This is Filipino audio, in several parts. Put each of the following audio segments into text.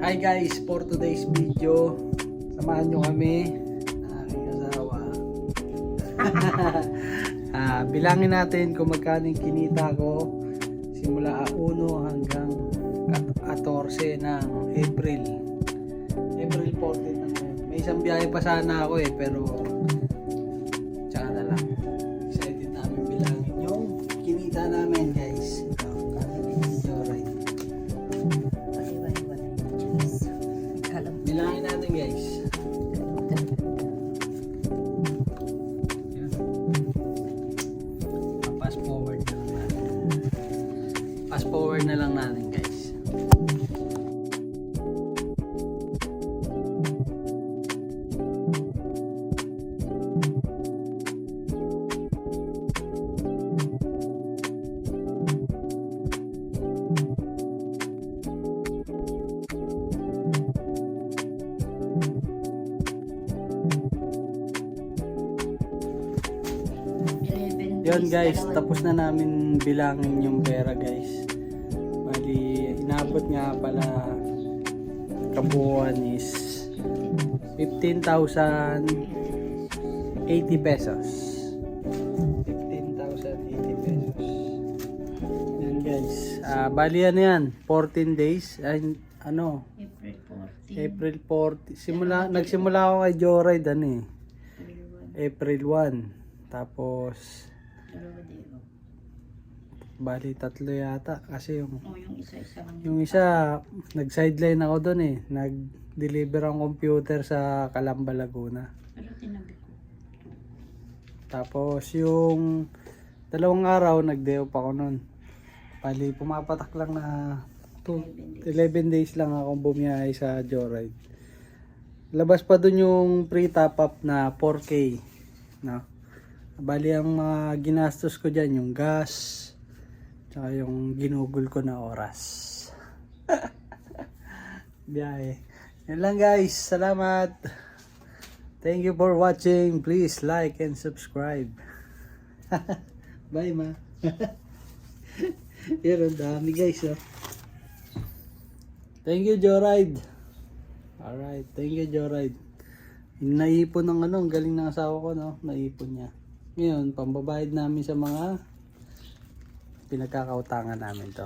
Hi guys, for today's video, samahan nyo kami ng aking asawa. Bilangin natin kung magkano yung kinita ko simula 1 hanggang 14 ng April 14 na ngayon. May isang biyahe pa sana ako pero tsaka na lang. Excited namin bilangin yung kinita namin guys. Bilangin natin guys. Fast forward na lang natin. Fast forward na lang natin guys. Yun guys, tapos na namin bilangin yung pera guys. Bali, inabot nga pala kabuuan is 15,080 pesos. 15,080 pesos. Yan guys. Bali ano yan, 14 days. Ano? April 14. Nagsimula ako kay Joyride April 1. Tapos bali 3 yata kasi yung isa nag-sideline ako doon nag-deliver ang computer sa Calamba, Laguna. Tapos yung 2 araw nag-day off ako noon. Bali pumapatak lang na 11 days lang akong bumiyahe sa Joyride. Labas pa doon yung free top up na 4K, no? Bali ang mga ginastos ko dyan yung gas tsaka yung ginugol ko na oras. Biyahe. Yan lang guys, salamat. Thank you for watching. Please like and subscribe. Bye ma. Yan ang dami guys Thank you Joyride. Alright, thank you Joyride. Naipon ng ang galing ng asawa ko naipon niya. Ngayon, pambabayad namin sa mga pinagkakautangan namin to.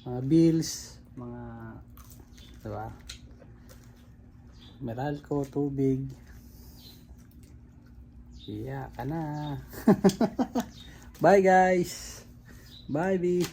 Mga bills, mga diba? Meralco, tubig. Iya ka na. Bye guys. Bye B.